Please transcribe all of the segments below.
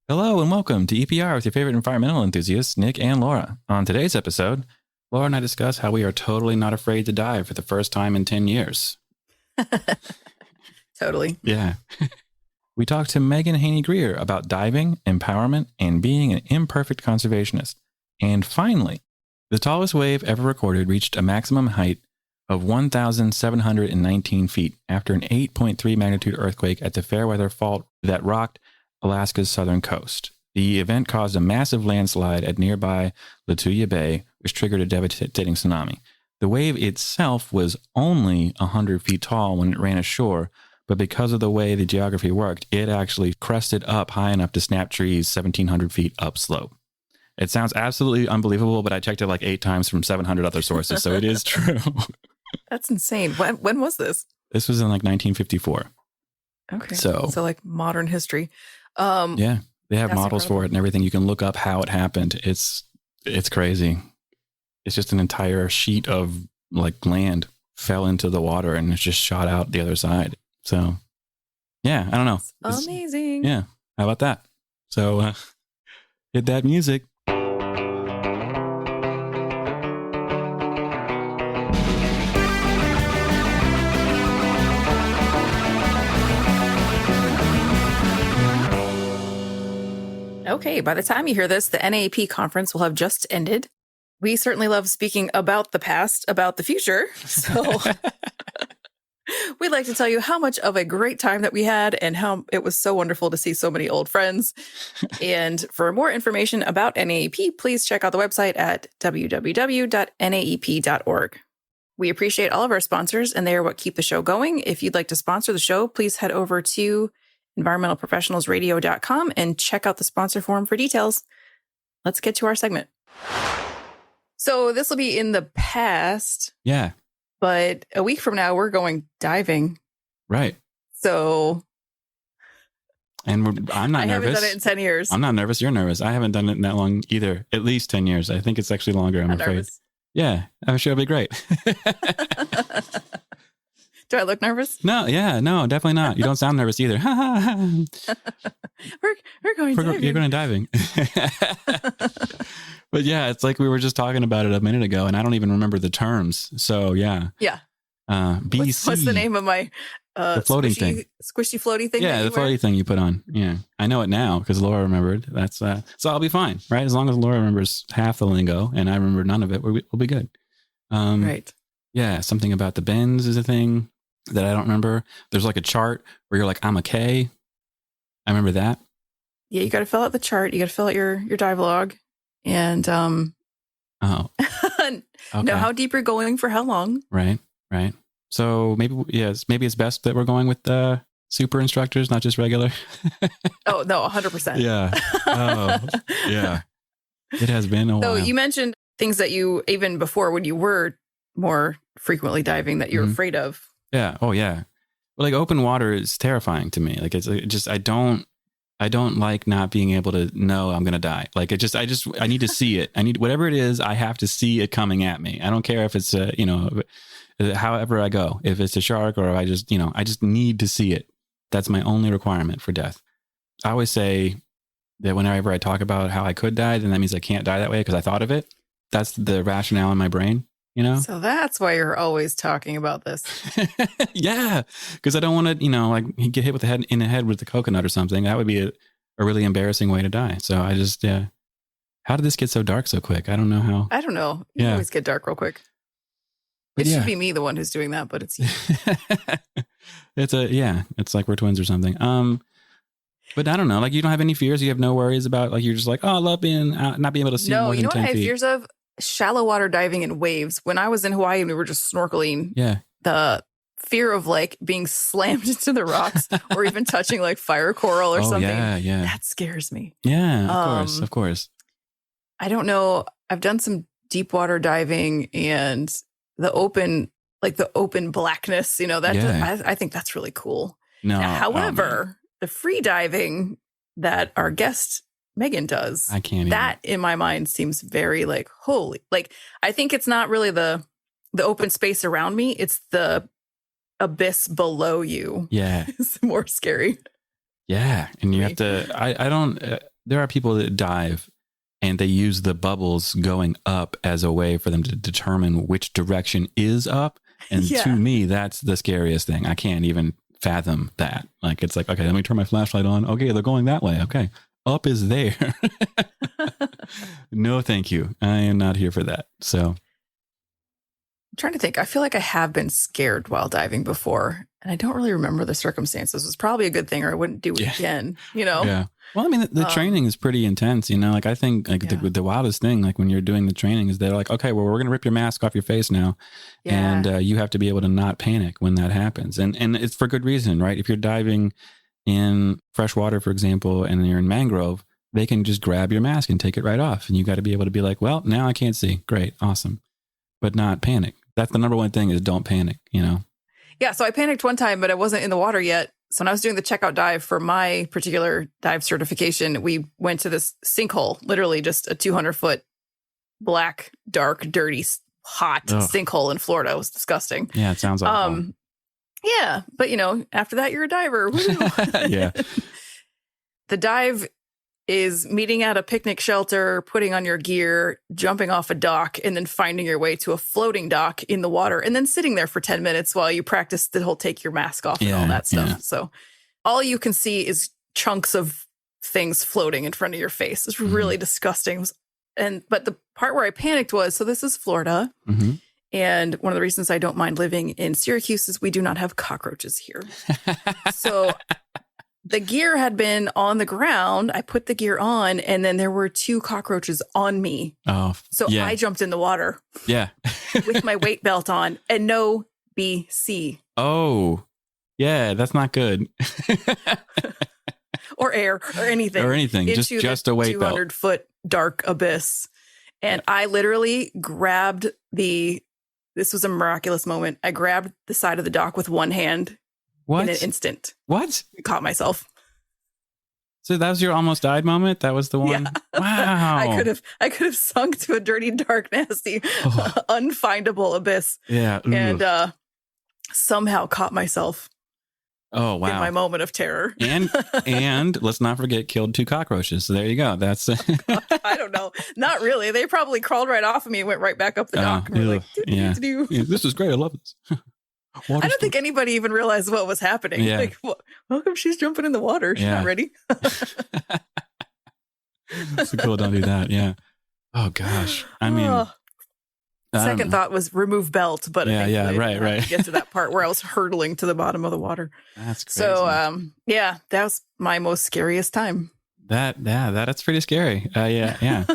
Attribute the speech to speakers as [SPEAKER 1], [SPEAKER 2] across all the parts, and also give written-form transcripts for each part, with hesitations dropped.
[SPEAKER 1] Hello and welcome to EPR with your favorite environmental enthusiasts, Nick and Laura. On today's episode, Laura and I discuss how we are totally not afraid to dive for the first time in 10 years.
[SPEAKER 2] Totally.
[SPEAKER 1] Yeah. We talked to Mehgan Heaney-Grier about diving, empowerment, and being an imperfect conservationist. And finally, the tallest wave ever recorded reached a maximum height of 1,719 feet after an 8.3 magnitude earthquake at the Fairweather Fault that rocked Alaska's southern coast. The event caused a massive landslide at nearby Lituya Bay, which triggered a devastating tsunami. The wave itself was only 100 feet tall when it ran ashore, but because of the way the geography worked, it actually crested up high enough to snap trees 1,700 feet upslope. It sounds absolutely unbelievable, but I checked it like 8 times from 700 other sources, so it is true.
[SPEAKER 2] That's insane. When was this?
[SPEAKER 1] This was in like 1954.
[SPEAKER 2] Okay.
[SPEAKER 1] So
[SPEAKER 2] like modern history.
[SPEAKER 1] Yeah, they have models
[SPEAKER 2] incredible.
[SPEAKER 1] for it and everything. You can look up how it happened. It's crazy. It's just an entire sheet of like land fell into the water and it just shot out the other side. So yeah, I don't know.
[SPEAKER 2] It's amazing.
[SPEAKER 1] Yeah. How about that? So hit that music.
[SPEAKER 2] Okay, by the time you hear this, the NAEP conference will have just ended. We certainly love speaking about the past, about the future. So we'd like to tell you how much of a great time that we had and how it was so wonderful to see so many old friends. And for more information about NAEP, please check out the website at www.naep.org. We appreciate all of our sponsors, and they are what keep the show going. If you'd like to sponsor the show, please head over to environmentalprofessionalsradio.com and check out the sponsor form for details. Let's get to our segment. So this will be in the past.
[SPEAKER 1] Yeah.
[SPEAKER 2] But a week from now, we're going diving.
[SPEAKER 1] Right.
[SPEAKER 2] So.
[SPEAKER 1] And I'm not nervous.
[SPEAKER 2] I haven't done it in 10 years.
[SPEAKER 1] I'm not nervous. You're nervous. I haven't done it in that long either. At least 10 years. I think it's actually longer, I'm afraid.
[SPEAKER 2] Nervous.
[SPEAKER 1] Yeah. I'm sure it'll be great.
[SPEAKER 2] Do I look nervous?
[SPEAKER 1] No, definitely not. You don't sound nervous either.
[SPEAKER 2] We're going diving.
[SPEAKER 1] You're going diving. But yeah, it's like we were just talking about it a minute ago, and I don't even remember the terms. So yeah.
[SPEAKER 2] Yeah.
[SPEAKER 1] BC.
[SPEAKER 2] What's the name of my
[SPEAKER 1] the floating thing?
[SPEAKER 2] Squishy floaty thing?
[SPEAKER 1] Yeah, the floaty thing you put on. Yeah, I know it now because Laura remembered. That's so I'll be fine, right? As long as Laura remembers half the lingo and I remember none of it, we'll be good.
[SPEAKER 2] Right.
[SPEAKER 1] Yeah, something about the bends is a thing that I don't remember. There's like a chart where you're like, I'm a K. I remember that.
[SPEAKER 2] Yeah, you got to fill out the chart. You got to fill out your dive log. And
[SPEAKER 1] okay.
[SPEAKER 2] know how deep you're going for how long.
[SPEAKER 1] Right. So maybe it's best that we're going with the super instructors, not just regular.
[SPEAKER 2] Oh, no, 100%.
[SPEAKER 1] Yeah. Oh, yeah. It has been a while.
[SPEAKER 2] So you mentioned things that you, even before when you were more frequently diving, that you're afraid of.
[SPEAKER 1] Yeah. Oh, yeah. Well, like open water is terrifying to me. Like it's just, I don't like not being able to know I'm going to die. Like I need to see it. I need, whatever it is, I have to see it coming at me. I don't care if it's however I go, if it's a shark or if I just need to see it. That's my only requirement for death. I always say that whenever I talk about how I could die, then that means I can't die that way because I thought of it. That's the rationale in my brain, So
[SPEAKER 2] that's why you're always talking about this.
[SPEAKER 1] Yeah, because I don't want to, like get hit in the head with the coconut or something. That would be a really embarrassing way to die. So I just, how did this get so dark so quick? I don't know how.
[SPEAKER 2] I don't know. You always get dark real quick. It should be me, the one who's doing that, but it's you.
[SPEAKER 1] It's like we're twins or something. But I don't know. Like you don't have any fears. You have no worries about like, you're just like, oh, I love being out, not being able to see more than 10 feet. No, you know what I have
[SPEAKER 2] fears of? Shallow water diving in waves. When I was in Hawaii and we were just snorkeling, the fear of like being slammed into the rocks or even touching like fire coral or something.
[SPEAKER 1] Yeah.
[SPEAKER 2] That scares me.
[SPEAKER 1] Yeah, of course.
[SPEAKER 2] I don't know. I've done some deep water diving and the open blackness, I think that's really cool.
[SPEAKER 1] No.
[SPEAKER 2] Now, however, the free diving that our guest Mehgan does,
[SPEAKER 1] I can't
[SPEAKER 2] that in my mind seems very like holy. Like I think it's not really the open space around me, it's the abyss below you.
[SPEAKER 1] Yeah.
[SPEAKER 2] It's more scary.
[SPEAKER 1] Yeah. And you have to, I don't, there are people that dive and they use the bubbles going up as a way for them to determine which direction is up. And to me, that's the scariest thing. I can't even fathom that. Like, it's like, okay, let me turn my flashlight on. Okay, they're going that way. Okay, up is there. No, thank you. I am not here for that. So
[SPEAKER 2] I'm trying to think. I feel like I have been scared while diving before, and I don't really remember the circumstances. It was probably a good thing, or I wouldn't do it again, you know?
[SPEAKER 1] Yeah. Well, I mean, the training is pretty intense, you know? Like, I think like the wildest thing, like when you're doing the training, is they're like, okay, well, we're going to rip your mask off your face now. Yeah. And you have to be able to not panic when that happens. And it's for good reason, right? If you're diving in fresh water, for example, and you're in mangrove, they can just grab your mask and take it right off. And you got to be able to be like, well, now I can't see. Great. Awesome. But not panic. That's the number one thing, is don't panic, you know?
[SPEAKER 2] Yeah. So I panicked one time, but I wasn't in the water yet. So when I was doing the checkout dive for my particular dive certification, we went to this sinkhole, literally just a 200-foot black, dark, dirty, hot sinkhole in Florida. It was disgusting.
[SPEAKER 1] Yeah, it sounds awful.
[SPEAKER 2] Yeah. But, you know, after that, you're a diver.
[SPEAKER 1] Yeah.
[SPEAKER 2] The dive is meeting at a picnic shelter, putting on your gear, jumping off a dock, and then finding your way to a floating dock in the water, and then sitting there for 10 minutes while you practice the whole take your mask off and all that stuff. Yeah. So all you can see is chunks of things floating in front of your face. It's really disgusting. But the part where I panicked was, so this is Florida. Mm-hmm. And one of the reasons I don't mind living in Syracuse is we do not have cockroaches here. So the gear had been on the ground. I put the gear on, and then there were 2 cockroaches on me. Oh, so I jumped in the water.
[SPEAKER 1] Yeah.
[SPEAKER 2] With my weight belt on and no BC.
[SPEAKER 1] Oh, yeah, that's not good.
[SPEAKER 2] Or air or anything.
[SPEAKER 1] Or anything. Just a weight belt.
[SPEAKER 2] 200-foot dark abyss. And I literally grabbed this was a miraculous moment. I grabbed the side of the dock with one hand. What? In an instant.
[SPEAKER 1] What?
[SPEAKER 2] I caught myself.
[SPEAKER 1] So that was your almost died moment? That was the one?
[SPEAKER 2] Yeah.
[SPEAKER 1] Wow.
[SPEAKER 2] I could have sunk to a dirty, dark, nasty, unfindable abyss.
[SPEAKER 1] Yeah.
[SPEAKER 2] And somehow caught myself.
[SPEAKER 1] Oh, wow.
[SPEAKER 2] In my moment of terror.
[SPEAKER 1] And let's not forget, killed 2 cockroaches. So there you go. That's
[SPEAKER 2] I don't know. Not really. They probably crawled right off of me and went right back up the dock. And were like,
[SPEAKER 1] yeah, this is great. I love this.
[SPEAKER 2] I don't think anybody even realized what was happening.
[SPEAKER 1] Yeah.
[SPEAKER 2] Like, how come she's jumping in the water? She's not ready.
[SPEAKER 1] So cool. Don't do that. Yeah. Oh, gosh. I mean,
[SPEAKER 2] second thought was remove belt, but
[SPEAKER 1] right.
[SPEAKER 2] To get to that part where I was hurtling to the bottom of the water.
[SPEAKER 1] That's crazy.
[SPEAKER 2] So, that was my most scariest time.
[SPEAKER 1] That's pretty scary. Yeah.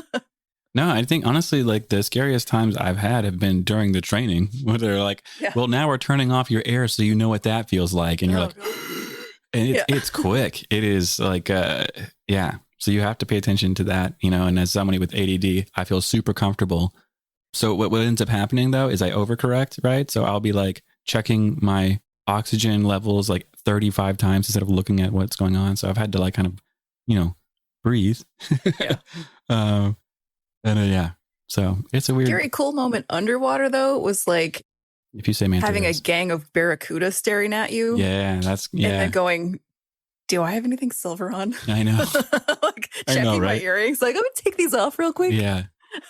[SPEAKER 1] No, I think honestly, like the scariest times I've had have been during the training, where they're like, well, now we're turning off your air so you know what that feels like. And you're like, and it's quick. It is like, So you have to pay attention to that, you know, and as somebody with ADD, I feel super comfortable. So what ends up happening though, is I overcorrect, right? So I'll be like checking my oxygen levels like 35 times instead of looking at what's going on. So I've had to like kind of, you know, breathe. So it's a weird,
[SPEAKER 2] very cool moment underwater though. It was like,
[SPEAKER 1] if you say manta
[SPEAKER 2] having
[SPEAKER 1] rays.
[SPEAKER 2] A gang of barracuda staring at you.
[SPEAKER 1] Yeah,
[SPEAKER 2] and then going, do I have anything silver on?
[SPEAKER 1] I know.
[SPEAKER 2] Like checking my earrings. Like, let me take these off real quick.
[SPEAKER 1] Yeah.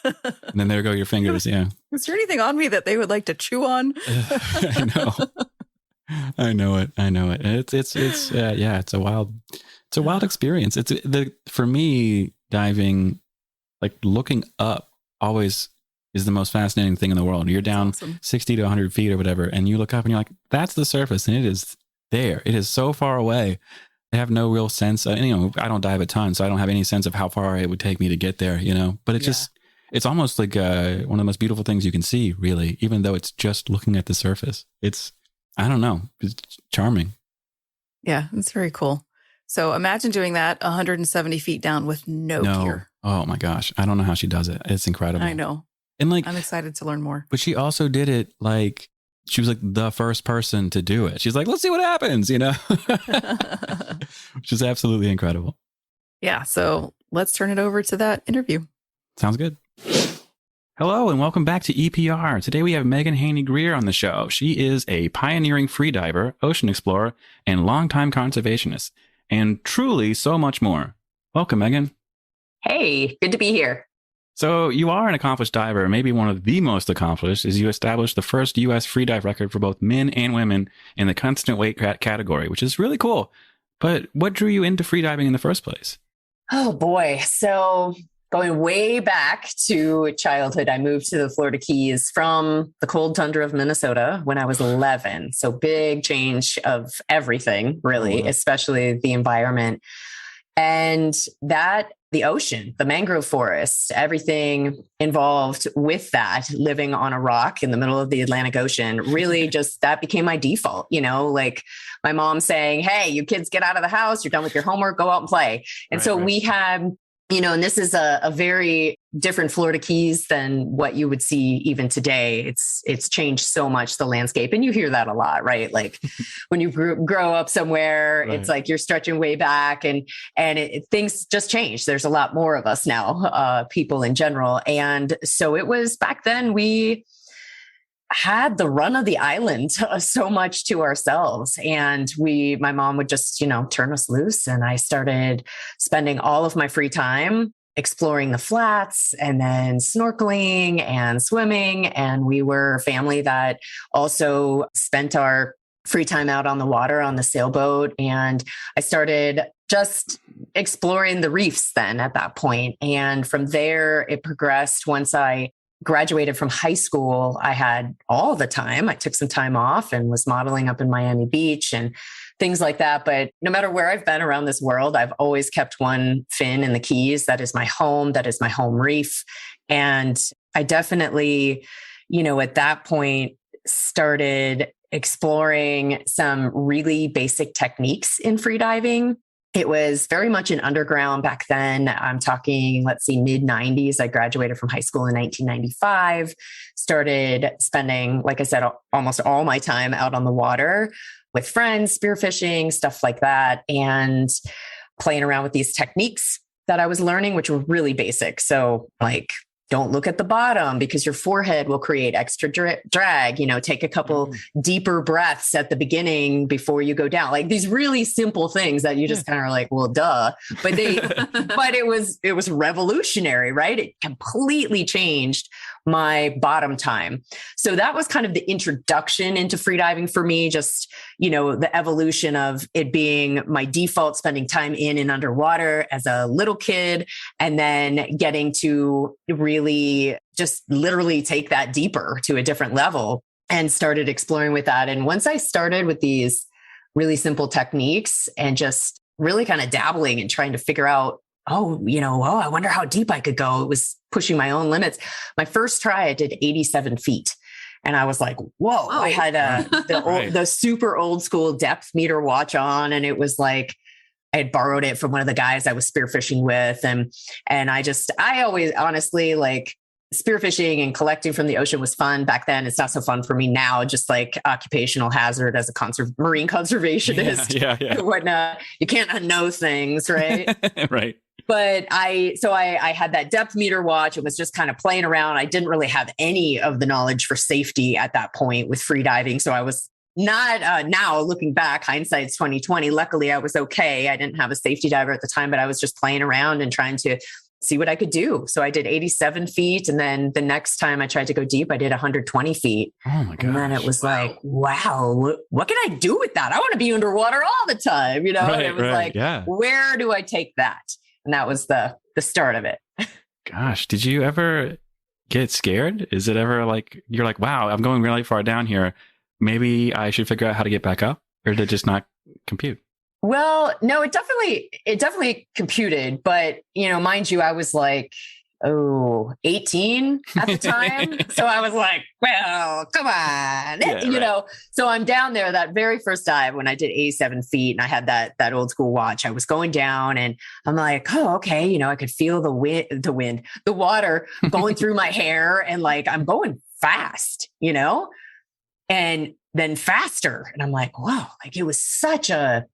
[SPEAKER 1] And then there go your fingers. Yeah.
[SPEAKER 2] Is there anything on me that they would like to chew on?
[SPEAKER 1] I know it. It's a wild experience. For me, diving, like looking up always is the most fascinating thing in the world. You're down 60 to 100 feet or whatever, and you look up and you're like, that's the surface, and it is there. It is so far away. I have no real sense. I don't dive a ton, so I don't have any sense of how far it would take me to get there, you know? But it's almost like one of the most beautiful things you can see, really, even though it's just looking at the surface. I don't know. It's charming.
[SPEAKER 2] Yeah, it's very cool. So imagine doing that 170 feet down with no gear.
[SPEAKER 1] Oh my gosh. I don't know how she does it. It's incredible.
[SPEAKER 2] I know.
[SPEAKER 1] And like,
[SPEAKER 2] I'm excited to learn more.
[SPEAKER 1] But she also did it like, she was like the first person to do it. She's like, let's see what happens, you know, which is absolutely incredible.
[SPEAKER 2] Yeah. So let's turn it over to that interview.
[SPEAKER 1] Sounds good. Hello and welcome back to EPR. Today we have Mehgan Heaney-Grier on the show. She is a pioneering freediver, ocean explorer, and longtime conservationist, and truly so much more. Welcome, Mehgan.
[SPEAKER 3] Hey, good to be here.
[SPEAKER 1] So you are an accomplished diver, maybe one of the most accomplished, as you established the first U.S. freedive record for both men and women in the constant weight category, which is really cool. But what drew you into freediving in the first place?
[SPEAKER 3] Oh boy. So going way back to childhood, I moved to the Florida Keys from the cold tundra of Minnesota when I was 11. So big change of everything, really, especially the environment. And the ocean, the mangrove forest, everything involved with that, living on a rock in the middle of the Atlantic Ocean, really just that became my default, like my mom saying, hey, you kids get out of the house, you're done with your homework, go out and play. And we had, and this is a very different Florida Keys than what you would see even today. It's changed so much, the landscape. And you hear that a lot, right? Like when you grow up somewhere, It's like you're stretching way back and things just change. There's a lot more of us now, people in general. And so it was back then we had the run of the island so much to ourselves. And my mom would just, turn us loose. And I started spending all of my free time exploring the flats and then snorkeling and swimming. And we were a family that also spent our free time out on the water on the sailboat. And I started just exploring the reefs then at that point. And from there, it progressed. Once I graduated from high school, I had all the time. I took some time off and was modeling up in Miami Beach and things like that. But no matter where I've been around this world, I've always kept one fin in the Keys. That is my home. That is my home reef. And I definitely, at that point started exploring some really basic techniques in freediving. It was very much an underground back then. I'm talking, mid 90s. I graduated from high school in 1995, started spending, like I said, almost all my time out on the water with friends, spearfishing, stuff like that, and playing around with these techniques that I was learning, which were really basic. So don't look at the bottom because your forehead will create extra drag, take a couple deeper breaths at the beginning before you go down. Like these really simple things that you just kind of are like, well, duh, but but it was revolutionary, right? It completely changed my bottom time. So that was kind of the introduction into freediving for me, just, the evolution of it being my default, spending time in and underwater as a little kid, and then getting to really just literally take that deeper to a different level and started exploring with that. And once I started with these really simple techniques and just really kind of dabbling and trying to figure out, I wonder how deep I could go. It was pushing my own limits. My first try, I did 87 feet. And I was like, whoa, I had the super old school depth meter watch on. And it was like, I had borrowed it from one of the guys I was spearfishing with. And I always honestly spearfishing and collecting from the ocean was fun back then. It's not so fun for me now, just like occupational hazard as a marine conservationist and whatnot. You can't unknow things, right?
[SPEAKER 1] Right.
[SPEAKER 3] But I had that depth meter watch. It was just kind of playing around. I didn't really have any of the knowledge for safety at that point with freediving. So I was not now looking back, hindsight's 2020. Luckily, I was okay. I didn't have a safety diver at the time, but I was just playing around and trying to see what I could do. So I did 87 feet. And then the next time I tried to go deep, I did 120 feet.
[SPEAKER 1] Oh my gosh.
[SPEAKER 3] And then it was like, wow, what can I do with that? I want to be underwater all the time, and it was where do I take that? And that was the start of it.
[SPEAKER 1] Gosh, did you ever get scared? Is it ever you're like, wow, I'm going really far down here. Maybe I should figure out how to get back up, or did it just not compute?
[SPEAKER 3] Well, no, it definitely computed, but mind you, I was 18 at the time. So I was like, well, come on, so I'm down there that very first dive when I did 87 feet and I had that old school watch. I was going down and I'm like, oh, okay. I could feel the water going through my hair and I'm going fast, and then faster. And I'm like, wow, it was such a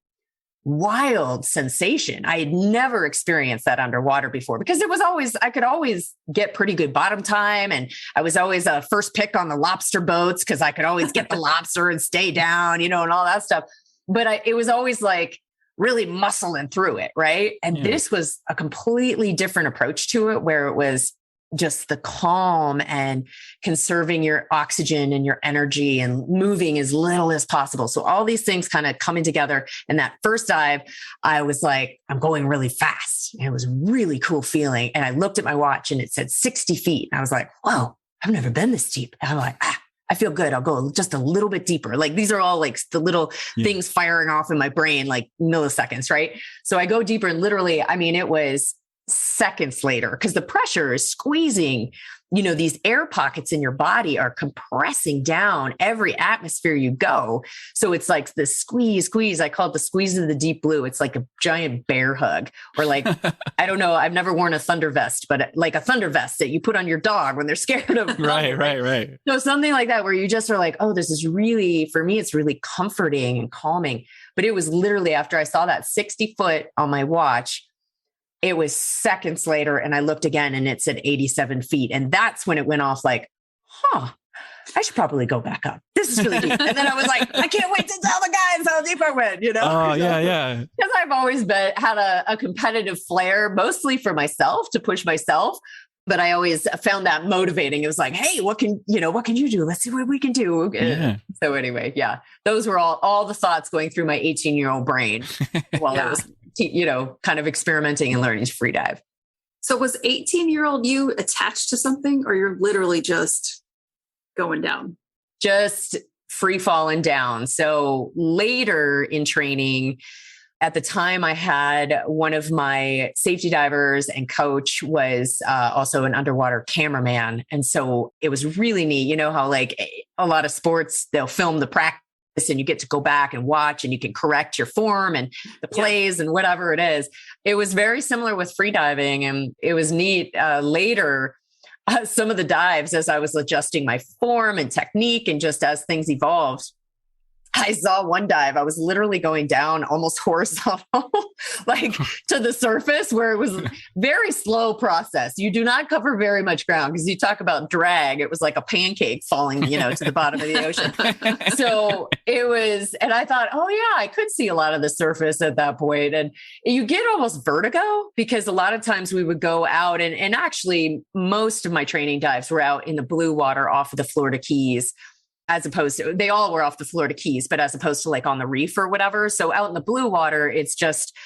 [SPEAKER 3] wild sensation. I had never experienced that underwater before because I could always get pretty good bottom time. And I was always a first pick on the lobster boats because I could always get the lobster and stay down, and all that stuff. But it was always like, really muscling through it. Right. And this was a completely different approach to it, where it was just the calm and conserving your oxygen and your energy and moving as little as possible. So all these things kind of coming together. And that first dive, I was like, I'm going really fast. And it was a really cool feeling. And I looked at my watch and it said 60 feet. And I was like, whoa, I've never been this deep. And I'm like, I feel good. I'll go just a little bit deeper. Like these are all like the little things firing off in my brain, like milliseconds, right? So I go deeper and literally, I mean, it was seconds later because the pressure is squeezing, these air pockets in your body are compressing down every atmosphere you go. So it's like this squeeze. I call it the squeeze of the deep blue. It's like a giant bear hug, or like, I don't know. I've never worn a thunder vest, but like a thunder vest that you put on your dog when they're scared of.
[SPEAKER 1] Right.
[SPEAKER 3] So something like that, where you just are like, oh, this is really, for me, it's really comforting and calming. But it was literally after I saw that 60 foot on my watch, it was seconds later, and I looked again and it said 87 feet. And that's when it went off like, I should probably go back up. This is really deep. And then I was like, I can't wait to tell the guys how deep I went,
[SPEAKER 1] Oh, yeah.
[SPEAKER 3] Because I've always had a competitive flair, mostly for myself, to push myself. But I always found that motivating. It was like, hey, what can you do? Let's see what we can do.
[SPEAKER 1] Yeah.
[SPEAKER 3] So anyway, those were all the thoughts going through my 18-year-old brain while I was kind of experimenting and learning to free dive.
[SPEAKER 2] So was 18-year-old you attached to something, or you're literally just going down?
[SPEAKER 3] Just free falling down. So later in training, at the time I had one of my safety divers and coach was also an underwater cameraman. And so it was really neat. You know how like a lot of sports, they'll film the practice and you get to go back and watch and you can correct your form and the plays and whatever it is. It was very similar with freediving, and it was neat. Later, some of the dives, as I was adjusting my form and technique and just as things evolved, I saw one dive. I was literally going down almost horizontal, like to the surface, where it was very slow process. You do not cover very much ground because you talk about drag. It was like a pancake falling, to the bottom of the ocean. So it was, and I thought, oh yeah, I could see a lot of the surface at that point. And you get almost vertigo because a lot of times we would go out and actually most of my training dives were out in the blue water off of the Florida Keys. As opposed to, they all were off the Florida Keys, but as opposed to like on the reef or whatever. So out in the blue water, it's just,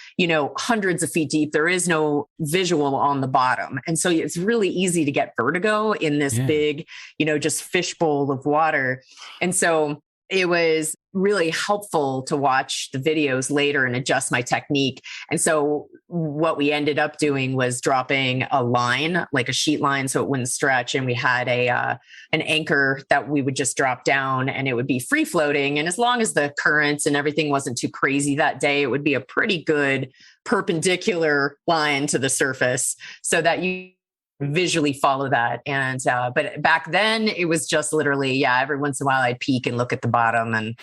[SPEAKER 3] hundreds of feet deep. There is no visual on the bottom. And so it's really easy to get vertigo in this big, just fishbowl of water. And so it was really helpful to watch the videos later and adjust my technique. And so what we ended up doing was dropping a line, like a sheet line, so it wouldn't stretch. And we had an anchor that we would just drop down and it would be free floating. And as long as the currents and everything wasn't too crazy that day, it would be a pretty good perpendicular line to the surface so that you visually follow that. And, but back then it was just literally, every once in a while I'd peek and look at the bottom and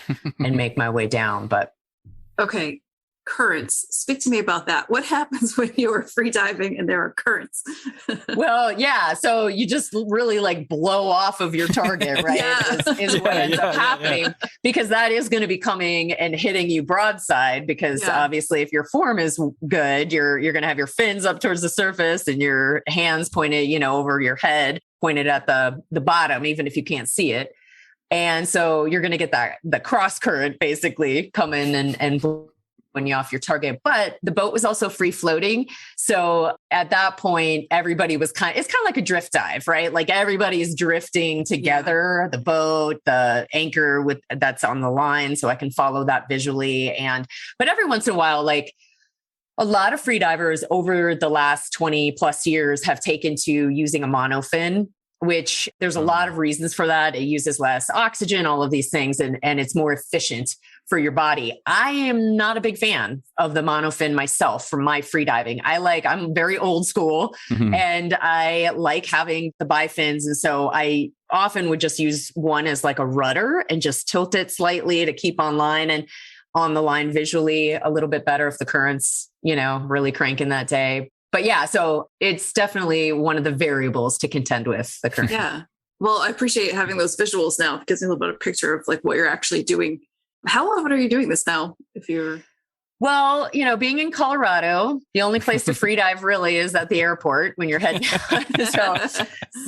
[SPEAKER 3] make my way down. But
[SPEAKER 2] okay. Currents. Speak to me about that. What happens when you're free diving and there are currents?
[SPEAKER 3] Well, so you just really like blow off of your target, right? Is what ends up happening because that is going to be coming and hitting you broadside because obviously if your form is good, you're going to have your fins up towards the surface and your hands pointed, over your head, pointed at the bottom, even if you can't see it. And so you're going to get the cross current basically coming and when you off your target, but the boat was also free floating. So at that point, everybody was it's kind of like a drift dive, right? Like everybody's drifting together, the boat, the anchor that's on the line. So I can follow that visually. But every once in a while, like a lot of free divers over the last 20 plus years have taken to using a monofin, which there's a lot of reasons for that. It uses less oxygen, all of these things, and it's more efficient for your body. I am not a big fan of the monofin myself for my free diving. I'm very old school and I like having the bifins. And so I often would just use one as like a rudder and just tilt it slightly to keep on line and on the line visually a little bit better if the current's, really cranking that day. But so it's definitely one of the variables to contend with, the current.
[SPEAKER 2] Yeah. Well, I appreciate having those visuals now. It gives me a little bit of a picture of like what you're actually doing. How often are you doing this now? If you're
[SPEAKER 3] Well, being in Colorado, the only place to free dive really is at the airport when you're heading.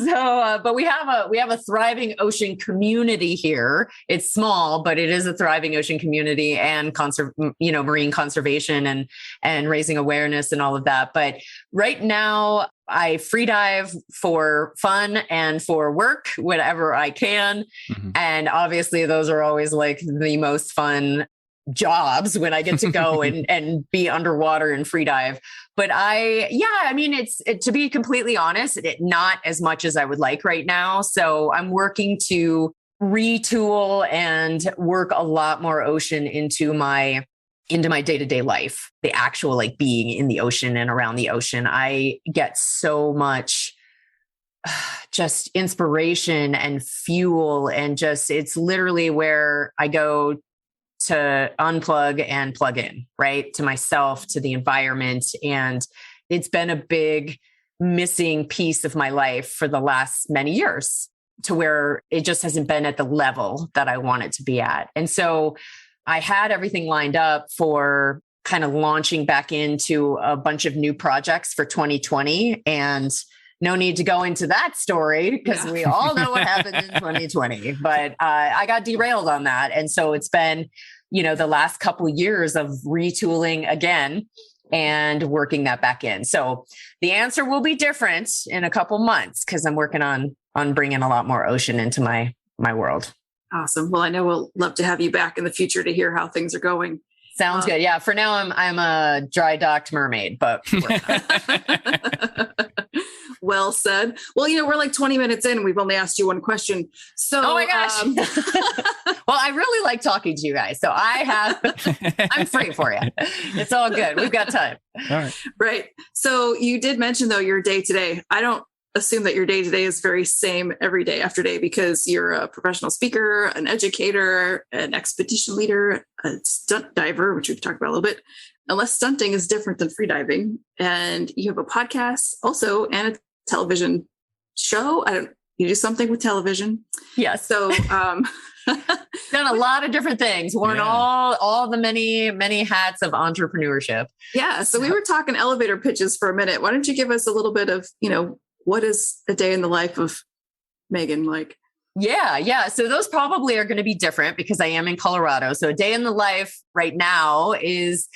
[SPEAKER 3] But we have a thriving ocean community here. It's small, but it is a thriving ocean community and marine conservation and raising awareness and all of that. But right now, I free dive for fun and for work whenever I can. Mm-hmm. And obviously, those are always like the most fun jobs when I get to go and be underwater and free dive. But it's to be completely honest, not as much as I would like right now. So I'm working to retool and work a lot more ocean into my day-to-day life, the actual like being in the ocean and around the ocean. I get so much just inspiration and fuel, and just, it's literally where I go to unplug and plug in, right? To myself, to the environment. And it's been a big missing piece of my life for the last many years, to where it just hasn't been at the level that I want it to be at. And so I had everything lined up for kind of launching back into a bunch of new projects for 2020. And no need to go into that story because we all know what happened in 2020. But I got derailed on that. And so it's been, the last couple of years of retooling again and working that back in. So the answer will be different in a couple months because I'm working on bringing a lot more ocean into my world.
[SPEAKER 2] Awesome. Well, I know we'll love to have you back in the future to hear how things are going.
[SPEAKER 3] Sounds good. Yeah. For now, I'm a dry docked mermaid, but
[SPEAKER 2] well said. Well, we're like 20 minutes in and we've only asked you one question. So,
[SPEAKER 3] oh my gosh. Well, I really like talking to you guys. So I'm free for you. It's all good. We've got time.
[SPEAKER 1] All right.
[SPEAKER 2] Right. So you did mention though, your day to day. I don't assume that your day to day is very same every day after day, because you're a professional speaker, an educator, an expedition leader, a stunt diver, which we've talked about a little bit, unless stunting is different than freediving. And you have a podcast also and a television show. You do something with television.
[SPEAKER 3] Yes.
[SPEAKER 2] So,
[SPEAKER 3] done a lot of different things, worn all the many, many hats of entrepreneurship.
[SPEAKER 2] Yeah. So we were talking elevator pitches for a minute. Why don't you give us a little bit of, what is a day in the life of Mehgan like?
[SPEAKER 3] Yeah. So those probably are going to be different because I am in Colorado. So a day in the life right now is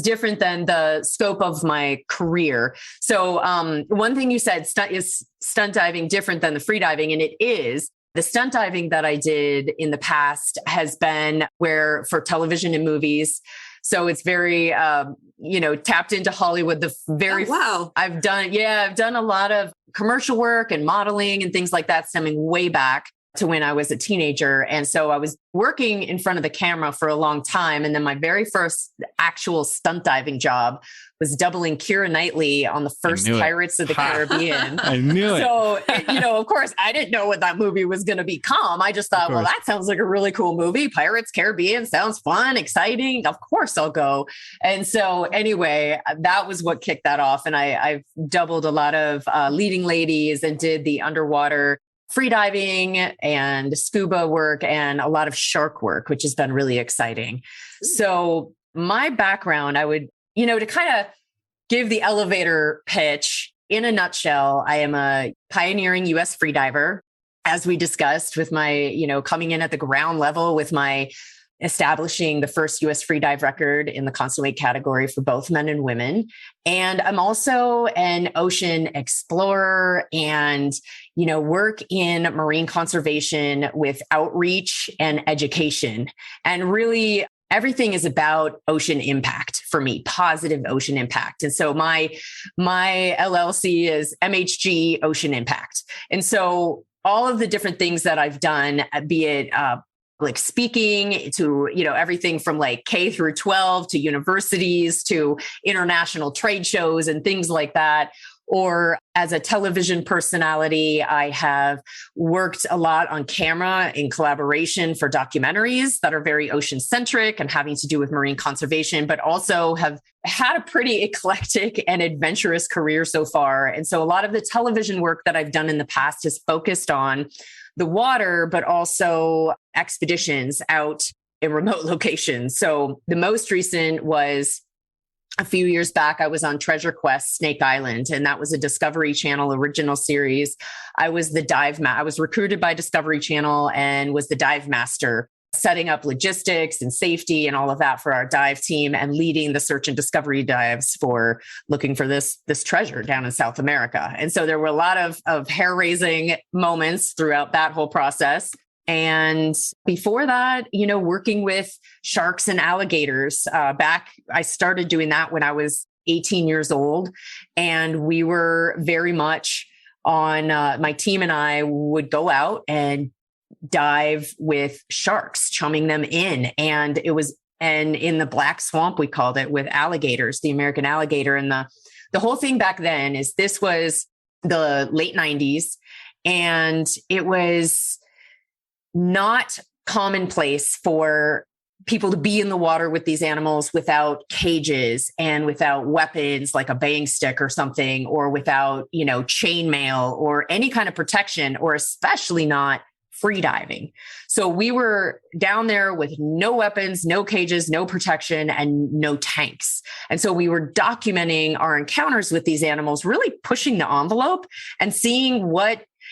[SPEAKER 3] different than the scope of my career. So one thing you said, stunt diving different than the freediving, and it is. The stunt diving that I did in the past has been for television and movies. So it's very, tapped into Hollywood. I've done a lot of commercial work and modeling and things like that, stemming way back to when I was a teenager. And so I was working in front of the camera for a long time. And then my very first actual stunt diving job was doubling Keira Knightley on the first Pirates of the Caribbean.
[SPEAKER 1] I knew it.
[SPEAKER 3] So, of course, I didn't know what that movie was going to become. I just thought, well, that sounds like a really cool movie. Pirates, Caribbean sounds fun, exciting. Of course I'll go. And so anyway, that was what kicked that off. And I've doubled a lot of leading ladies and did the underwater freediving and scuba work and a lot of shark work, which has been really exciting. So my background, I would, to kind of give the elevator pitch in a nutshell, I am a pioneering US freediver, as we discussed with my, coming in at the ground level with my establishing the first US freedive record in the constant weight category for both men and women. And I'm also an ocean explorer and, work in marine conservation with outreach and education. And really, everything is about ocean impact for me, positive ocean impact. And so my LLC is MHG Ocean Impact. And so all of the different things that I've done, be it like speaking to, everything from like K through 12 to universities to international trade shows and things like that. Or as a television personality, I have worked a lot on camera in collaboration for documentaries that are very ocean centric and having to do with marine conservation, but also have had a pretty eclectic and adventurous career so far. And so a lot of the television work that I've done in the past is focused on the water, but also expeditions out in remote locations. So the most recent was a few years back, I was on Treasure Quest Snake Island, and that was a Discovery Channel original series. I was the I was recruited by Discovery Channel and was the dive master, setting up logistics and safety and all of that for our dive team and leading the search and discovery dives for looking for this treasure down in South America. And so there were a lot of hair-raising moments throughout that whole process. And before that, working with sharks and alligators, I started doing that when I was 18 years old. And we were very much on, my team and I would go out and dive with sharks, chumming them in. And in the black swamp, we called it, with alligators, the American alligator. And the whole thing back then is this was the late 90s, and it was not commonplace for people to be in the water with these animals without cages and without weapons like a bang stick or something, or without, chainmail or any kind of protection, or especially not freediving. So we were down there with no weapons, no cages, no protection, and no tanks. And so we were documenting our encounters with these animals, really pushing the envelope and seeing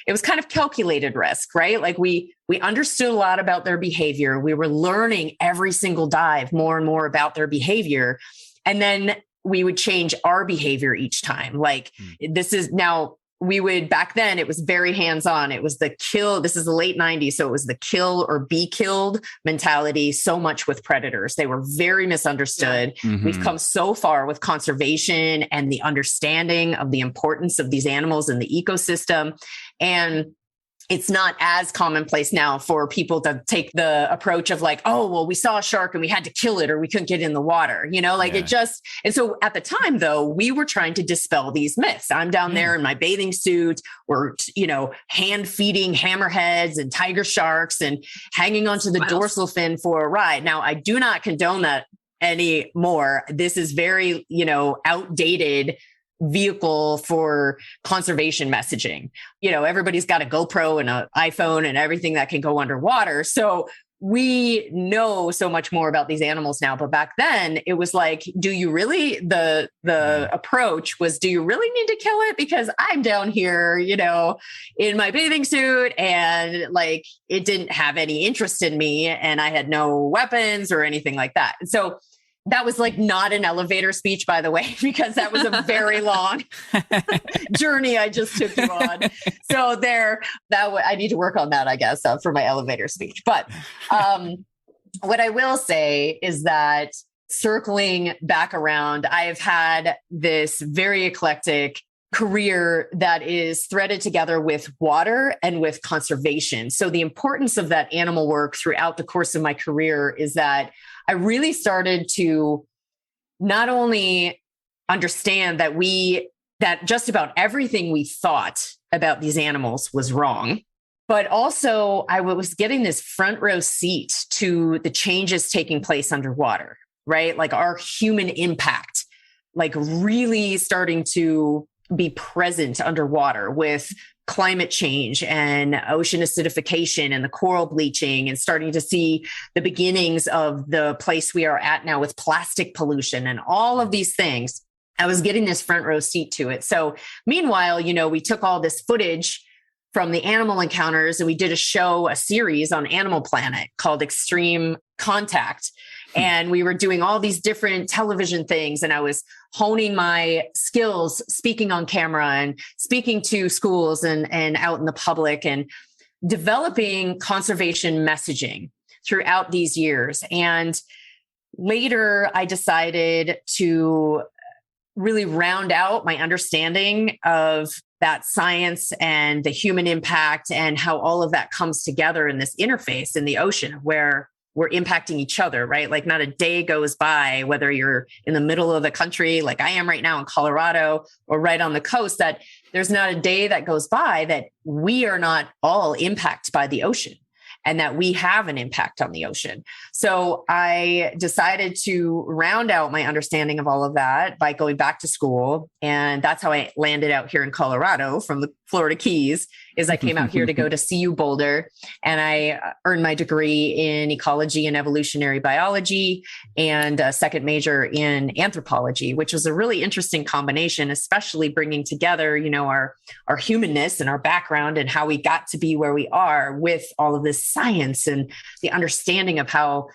[SPEAKER 3] it was kind of calculated risk, right? Like we understood a lot about their behavior. We were learning every single dive more and more about their behavior. And then we would change our behavior each time. Like back then it was very hands-on. It was the kill. This is the late 90s. So it was the kill or be killed mentality so much with predators. They were very misunderstood. Yeah. Mm-hmm. We've come so far with conservation and the understanding of the importance of these animals in the ecosystem. And it's not as commonplace now for people to take the approach of like, oh, well, we saw a shark and we had to kill it or we couldn't get in the water, and so at the time though, we were trying to dispel these myths. I'm down there in my bathing suit, we're, hand feeding hammerheads and tiger sharks and hanging onto the dorsal fin for a ride. Now, I do not condone that anymore. This is very, outdated vehicle for conservation messaging. Everybody's got a GoPro and an iPhone and everything that can go underwater. So we know so much more about these animals now. But back then it was like, do you really, the approach was, do you really need to kill it? Because I'm down here, in my bathing suit, and like, it didn't have any interest in me and I had no weapons or anything like that. And so that was like not an elevator speech, by the way, because that was a very long journey I just took you on. So I need to work on that, I guess, for my elevator speech. But what I will say is that circling back around, I have had this very eclectic career that is threaded together with water and with conservation. So the importance of that animal work throughout the course of my career is that I really started to not only understand that just about everything we thought about these animals was wrong, but also I was getting this front row seat to the changes taking place underwater, right? Like our human impact, like really starting to be present underwater with climate change and ocean acidification and the coral bleaching, and starting to see the beginnings of the place we are at now with plastic pollution and all of these things. I was getting this front row seat to it. So meanwhile, we took all this footage from the animal encounters and we did a series on Animal Planet called Extreme Contact. And we were doing all these different television things, and I was honing my skills, speaking on camera and speaking to schools and out in the public, and developing conservation messaging throughout these years. And later I decided to really round out my understanding of that science and the human impact and how all of that comes together in this interface in the ocean where we're impacting each other, right? Like not a day goes by, whether you're in the middle of the country, like I am right now in Colorado, or right on the coast, that there's not a day that goes by that we are not all impacted by the ocean. and that we have an impact on the ocean. So I decided to round out my understanding of all of that by going back to school. And that's how I landed out here in Colorado from the Florida Keys, is I came out here to go to CU Boulder, and I earned my degree in ecology and evolutionary biology and a second major in anthropology, which was a really interesting combination, especially bringing together, our humanness and our background and how we got to be where we are with all of this science and the understanding of how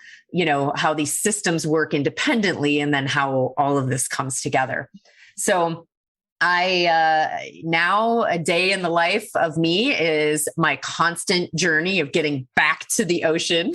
[SPEAKER 3] these systems work independently, and then how all of this comes together. So now a day in the life of me is my constant journey of getting back to the ocean.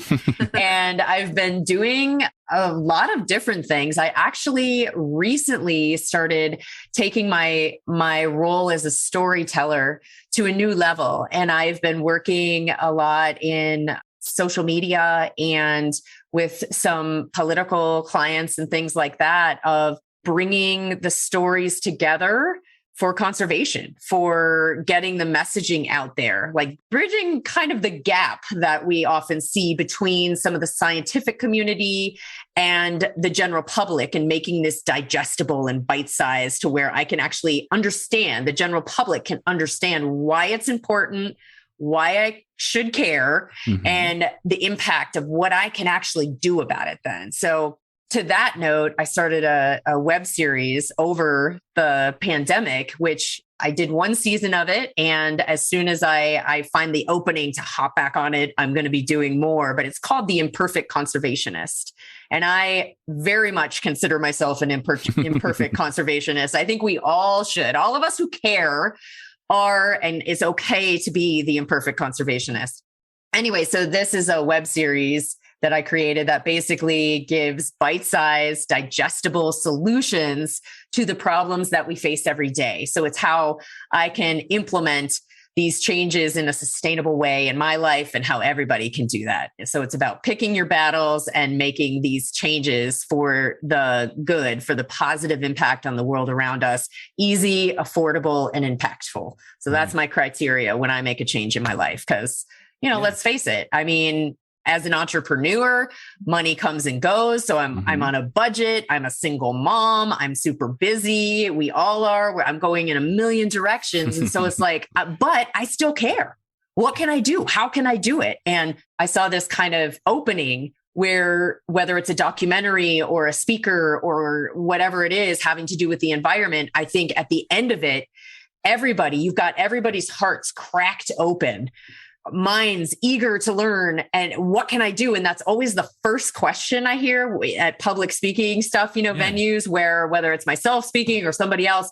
[SPEAKER 3] And I've been doing a lot of different things. I actually recently started taking my role as a storyteller to a new level. And I've been working a lot in social media and with some political clients and things like that, of bringing the stories together for conservation, for getting the messaging out there, like bridging kind of the gap that we often see between some of the scientific community and the general public, and making this digestible and bite-sized to where I can actually understand, the general public can understand why it's important, why I should care, and the impact of what I can actually do about it then. So to that note, I started a web series over the pandemic, which I did one season of it. And as soon as I find the opening to hop back on it, I'm going to be doing more. But it's called The Imperfect Conservationist. And I very much consider myself an imperfect conservationist. I think we all should. All of us who care are, and it's okay to be the imperfect conservationist. Anyway, so this is a web series that I created that basically gives bite-sized, digestible solutions to the problems that we face every day. So it's how I can implement these changes in a sustainable way in my life, and how everybody can do that. So it's about picking your battles and making these changes for the good, for the positive impact on the world around us, easy, affordable, and impactful. So that's my criteria when I make a change in my life. Because, let's face it, I mean, as an entrepreneur, money comes and goes. So I'm on a budget. I'm a single mom. I'm super busy. We all are. I'm going in a million directions. And so it's like, but I still care. What can I do? How can I do it? And I saw this kind of opening where, whether it's a documentary or a speaker or whatever it is having to do with the environment, I think at the end of it, you've got everybody's hearts cracked open, minds eager to learn, and what can I do? And that's always the first question I hear at public speaking stuff, venues where, whether it's myself speaking or somebody else,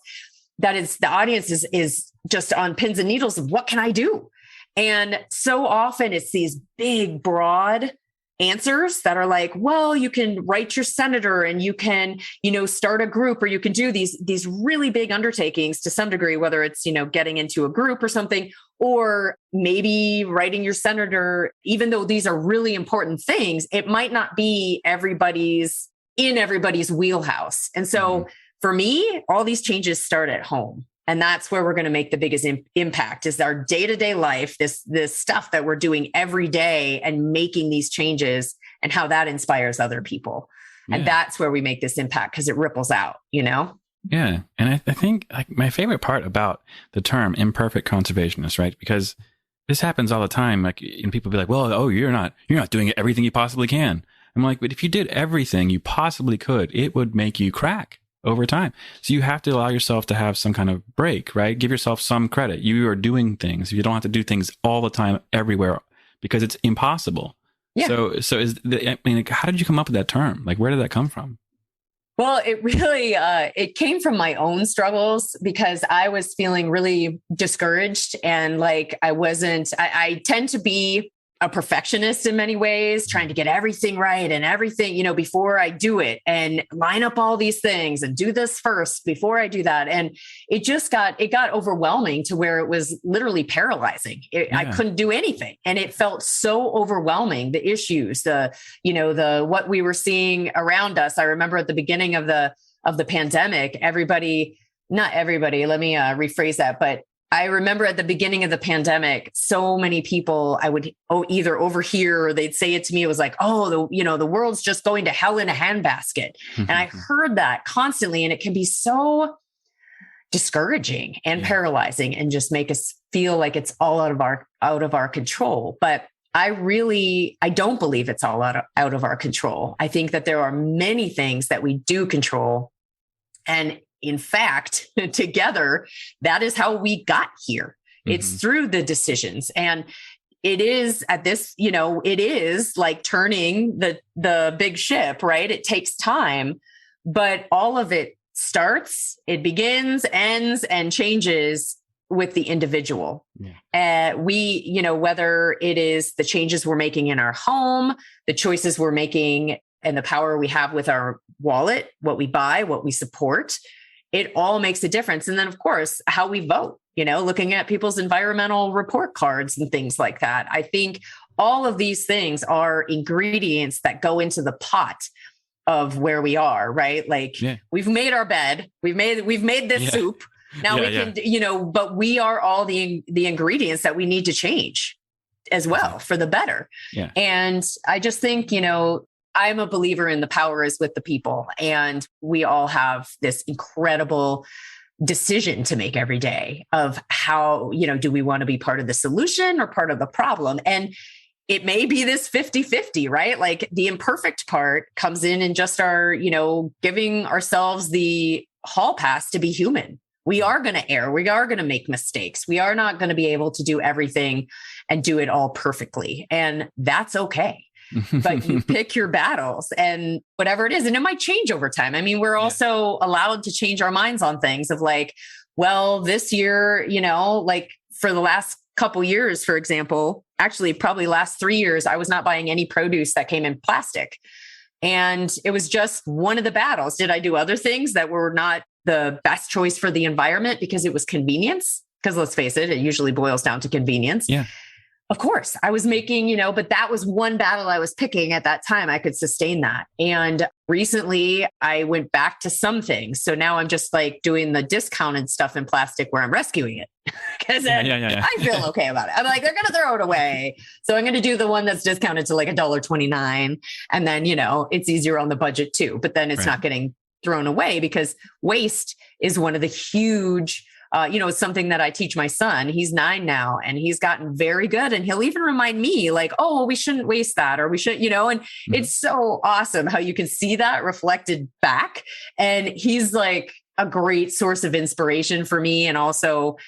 [SPEAKER 3] that is, the audience is just on pins and needles of what can I do? And so often it's these big, broad answers that are like, well, you can write your senator, and you can, start a group, or you can do these really big undertakings to some degree, whether it's, getting into a group or something, or maybe writing your senator. Even though these are really important things, it might not be everybody's wheelhouse. And so for me, all these changes start at home. And that's where we're going to make the biggest impact, is our day-to-day life, this stuff that we're doing every day, and making these changes, and how that inspires other people. Yeah. And that's where we make this impact, because it ripples out,
[SPEAKER 1] Yeah. And I think my favorite part about the term imperfect conservationist, right? Because this happens all the time. Like, people be like, well, you're not doing everything you possibly can. I'm like, but if you did everything you possibly could, it would make you crack over time. So you have to allow yourself to have some kind of break, right? Give yourself some credit. You are doing things. You don't have to do things all the time everywhere, because it's impossible. Yeah. So how did you come up with that term? Like, where did that come from?
[SPEAKER 3] Well, it really, it came from my own struggles, because I was feeling really discouraged, and like, I tend to be a perfectionist in many ways, trying to get everything right and everything, before I do it, and line up all these things and do this first before I do that. And it got overwhelming to where it was literally paralyzing. I couldn't do anything. And it felt so overwhelming. The issues, what we were seeing around us. I remember at the beginning of the pandemic, not everybody, let me rephrase that, but I remember at the beginning of the pandemic, so many people I would either overhear or they'd say it to me. It was like, oh, the world's just going to hell in a handbasket. And I heard that constantly. And it can be so discouraging and paralyzing and just make us feel like it's all out of our control. But I don't believe it's all out of our control. I think that there are many things that we do control. And in fact, together, that is how we got here. It's through the decisions. And it is at this, it is like turning the big ship, right? It takes time, but all of it it begins, ends, and changes with the individual. Whether it is the changes we're making in our home, the choices we're making, and the power we have with our wallet, what we buy, what we support, it all makes a difference. And then, of course, how we vote, looking at people's environmental report cards and things like that. I think all of these things are ingredients that go into the pot of where we are, right? Like we've made our bed, we've made this soup. Now we can, but we are all the ingredients that we need to change as well for the better. Yeah. And I just think, I'm a believer in the power is with the people, and we all have this incredible decision to make every day of how, do we want to be part of the solution or part of the problem? And it may be this 50-50, right? Like the imperfect part comes in just our, giving ourselves the hall pass to be human. We are going to err. We are going to make mistakes. We are not going to be able to do everything and do it all perfectly. And that's okay. But you pick your battles and whatever it is, and it might change over time. I mean, we're also allowed to change our minds on things of like, well, this year, like for the last couple years, for example, actually probably last 3 years, I was not buying any produce that came in plastic. And it was just one of the battles. Did I do other things that were not the best choice for the environment because it was convenience? Because let's face it usually boils down to convenience. Yeah. Of course, I was making, but that was one battle I was picking at that time. I could sustain that. And recently I went back to some things. So now I'm just like doing the discounted stuff in plastic where I'm rescuing it because I feel okay about it. I'm like, they're going to throw it away. So I'm going to do the one that's discounted to like $1.29. And then, it's easier on the budget too, but then it's not getting thrown away because waste is one of the huge it's something that I teach my son. He's 9 now and he's gotten very good. And he'll even remind me like, oh, well, we shouldn't waste that or we should, and it's so awesome how you can see that reflected back. And he's like a great source of inspiration for me. And also,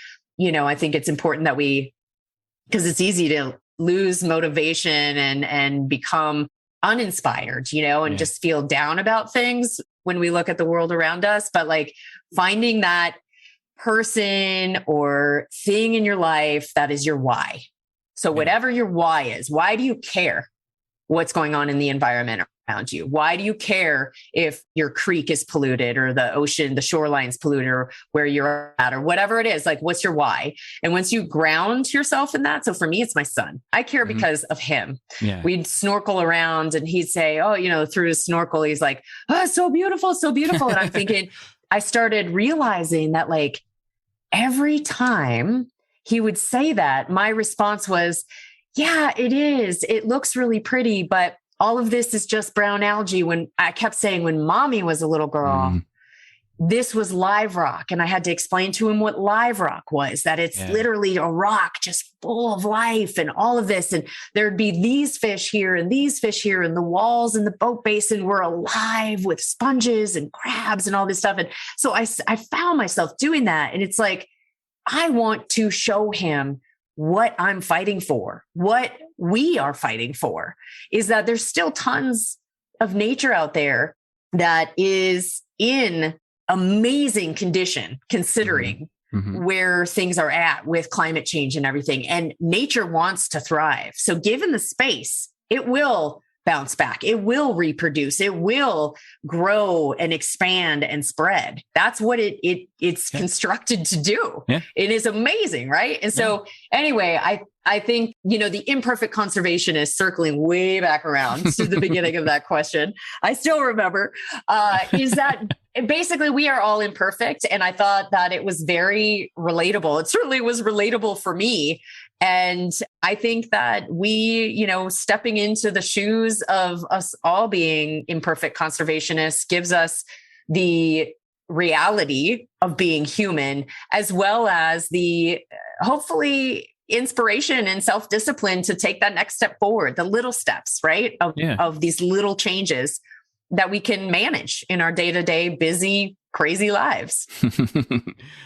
[SPEAKER 3] I think it's important that because it's easy to lose motivation and become uninspired, and just feel down about things when we look at the world around us. But like finding that person or thing in your life that is your why. So whatever your why is, why do you care what's going on in the environment around you? Why do you care if your creek is polluted or the ocean, the shoreline's polluted or where you're at or whatever it is? Like, what's your why? And once you ground yourself in that, so for me, it's my son. I care because of him. Yeah. We'd snorkel around and he'd say, oh, through his snorkel, he's like, oh, it's so beautiful, so beautiful. And I'm thinking, I started realizing that like every time he would say that, my response was, yeah, it is. It looks really pretty, but all of this is just brown algae. When I kept saying when mommy was a little girl, this was live rock. And I had to explain to him what live rock was, that it's literally a rock just full of life and all of this. And there'd be these fish here and these fish here, and the walls in the boat basin were alive with sponges and crabs and all this stuff. And so I found myself doing that. And it's like, I want to show him what I'm fighting for, what we are fighting for, is that there's still tons of nature out there that is in amazing condition, considering where things are at with climate change and everything. And nature wants to thrive. So given the space, it will bounce back. It will reproduce. It will grow and expand and spread. That's what it's constructed to do. Yeah. It is amazing, right? And so anyway, I think, the imperfect conservationist, circling way back around to the beginning of that question, I still remember, is that basically we are all imperfect. And I thought that it was very relatable. It certainly was relatable for me. And I think that we, stepping into the shoes of us all being imperfect conservationists gives us the reality of being human, as well as the hopefully inspiration and self-discipline to take that next step forward, the little steps, right? Of these little changes that we can manage in our day-to-day busy, crazy lives.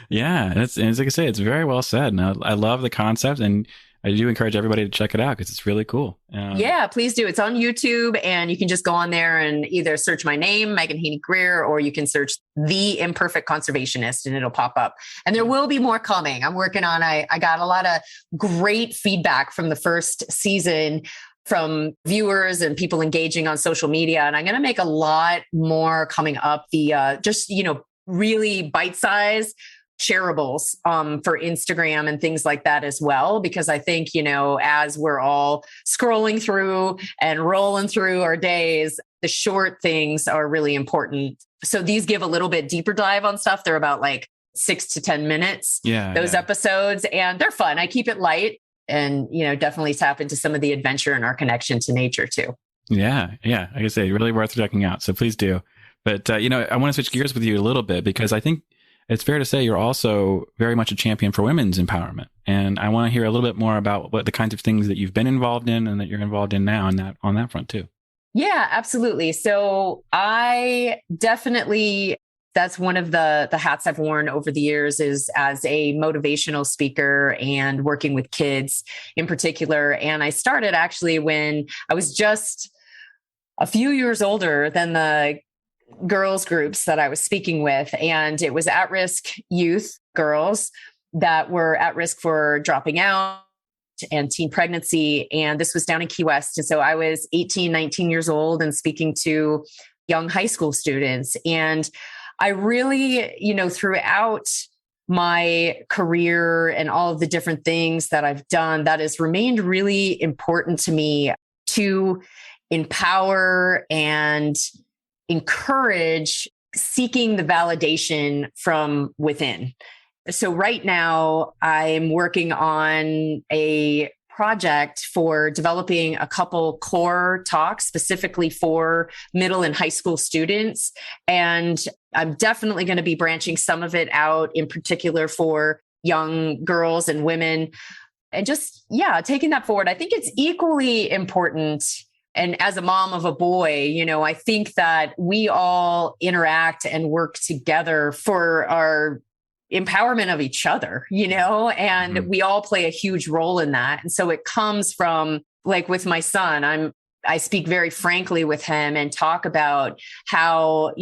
[SPEAKER 1] Yeah, it's like I say, it's very well said. And I love the concept, and I do encourage everybody to check it out because it's really cool.
[SPEAKER 3] Yeah, please do. It's on YouTube, and you can just go on there and either search my name, Mehgan Heaney-Grier, or you can search The Imperfect Conservationist and it'll pop up. And there will be more coming. I'm working on, I got a lot of great feedback from the first season from viewers and people engaging on social media. And I'm going to make a lot more coming up, really bite-sized shareables for Instagram and things like that as well. Because I think, as we're all scrolling through and rolling through our days, the short things are really important. So these give a little bit deeper dive on stuff. They're about like 6 to 10 minutes, those episodes, and they're fun. I keep it light and, definitely tap into some of the adventure and our connection to nature too.
[SPEAKER 1] Yeah. Like I say, really worth checking out. So please do. But, I want to switch gears with you a little bit because I think it's fair to say you're also very much a champion for women's empowerment. And I want to hear a little bit more about what the kinds of things that you've been involved in and that you're involved in now on that front too.
[SPEAKER 3] Yeah, absolutely. So I definitely, that's one of the hats I've worn over the years is as a motivational speaker and working with kids in particular. And I started actually when I was just a few years older than the girls groups that I was speaking with. And it was at-risk youth girls that were at risk for dropping out and teen pregnancy. And this was down in Key West. And so I was 18, 19 years old and speaking to young high school students. And I really, throughout my career and all of the different things that I've done, that has remained really important to me to empower and encourage seeking the validation from within. So right now I'm working on a project for developing a couple core talks specifically for middle and high school students. And I'm definitely going to be branching some of it out in particular for young girls and women. And just, taking that forward. I think it's equally important. And as a mom of a boy, I think that we all interact and work together for our empowerment of each other, and we all play a huge role in that. And so it comes from, like with my son, I speak very frankly with him and talk about how,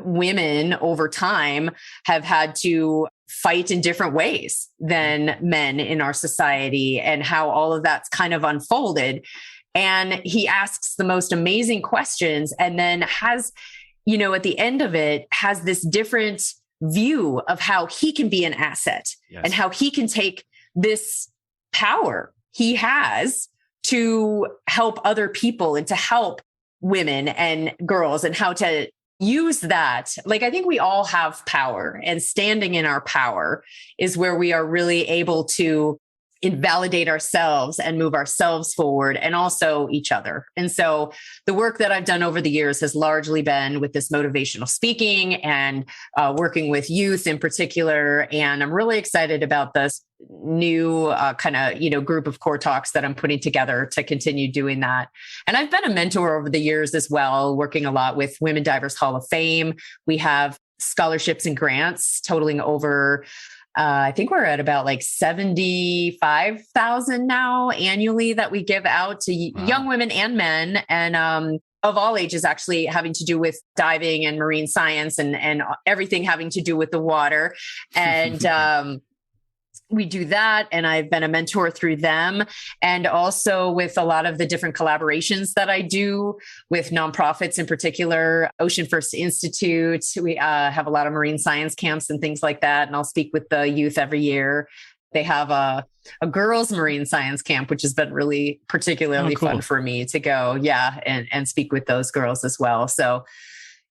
[SPEAKER 3] women over time have had to fight in different ways than men in our society and how all of that's kind of unfolded. And he asks the most amazing questions and then has, at the end of it, has this different view of how he can be an asset and how he can take this power he has to help other people and to help women and girls and how to use that. Like, I think we all have power, and standing in our power is where we are really able to invalidate ourselves and move ourselves forward and also each other. And so the work that I've done over the years has largely been with this motivational speaking and working with youth in particular. And I'm really excited about this new group of core talks that I'm putting together to continue doing that. And I've been a mentor over the years as well, working a lot with Women Divers Hall of Fame. We have scholarships and grants totaling over I think we're at about like 75,000 now annually that we give out to young women and men, and of all ages, actually having to do with diving and marine science and everything having to do with the water. And we do that. And I've been a mentor through them, and also with a lot of the different collaborations that I do with nonprofits, in particular, Ocean First Institute. We have a lot of marine science camps and things like that. And I'll speak with the youth every year. They have a girls' marine science camp, which has been really particularly
[SPEAKER 1] cool.
[SPEAKER 3] fun for me to go. Yeah. And speak with those girls as well. So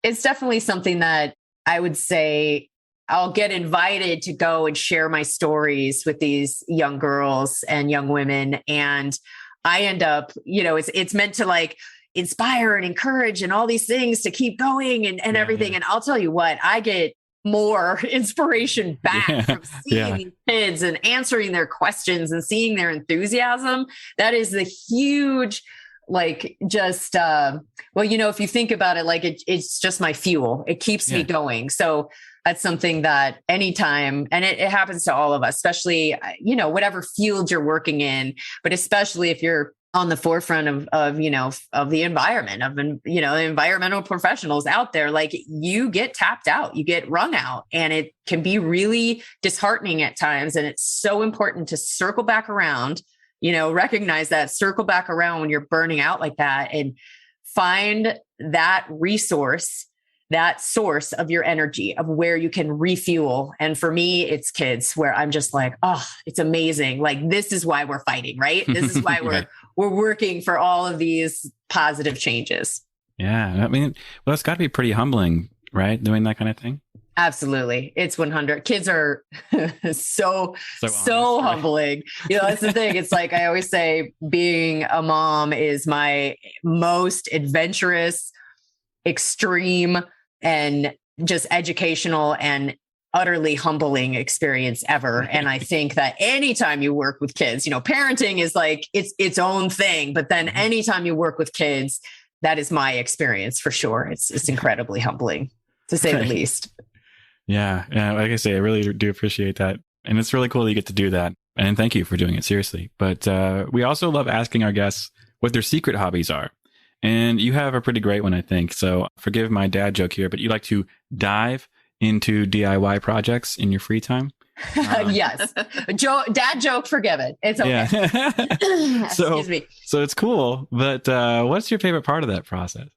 [SPEAKER 3] it's definitely something that I would say I'll get invited to go and share my stories with these young girls and young women. And I end up, it's meant to like inspire and encourage and all these things to keep going and everything. Yeah. And I'll tell you what, I get more inspiration back from seeing these kids and answering their questions and seeing their enthusiasm. That is the huge, like, just, if you think about it, like it's just my fuel. It keeps me going. So that's something that anytime, and it happens to all of us, especially, whatever field you're working in, but especially if you're on the forefront of the environment, the environmental professionals out there, like you get tapped out, you get wrung out, and it can be really disheartening at times. And it's so important to circle back around, recognize that, circle back around when you're burning out like that and find that resource, that source of your energy, of where you can refuel. And for me, it's kids, where I'm just like, oh, it's amazing. Like, this is why we're fighting, right? This is why we're working for all of these positive changes. Yeah.
[SPEAKER 1] I mean, well, it's got to be pretty humbling, right? Doing that kind of thing.
[SPEAKER 3] Absolutely. It's 100. Kids are so humbling. That's the thing. It's like, I always say, being a mom is my most adventurous, extreme, and just educational and utterly humbling experience ever. And I think that anytime you work with kids, parenting is like its own thing. But then anytime you work with kids, that is my experience for sure. It's incredibly humbling, to say the least.
[SPEAKER 1] Yeah. Like I say, I really do appreciate that. And it's really cool that you get to do that. And thank you for doing it, seriously. But we also love asking our guests what their secret hobbies are. And you have a pretty great one, I think. So forgive my dad joke here, but you like to dive into DIY projects in your free time?
[SPEAKER 3] Yes. Dad joke, forgive it. It's okay. Yeah. Excuse me.
[SPEAKER 1] So it's cool. But what's your favorite part of that process?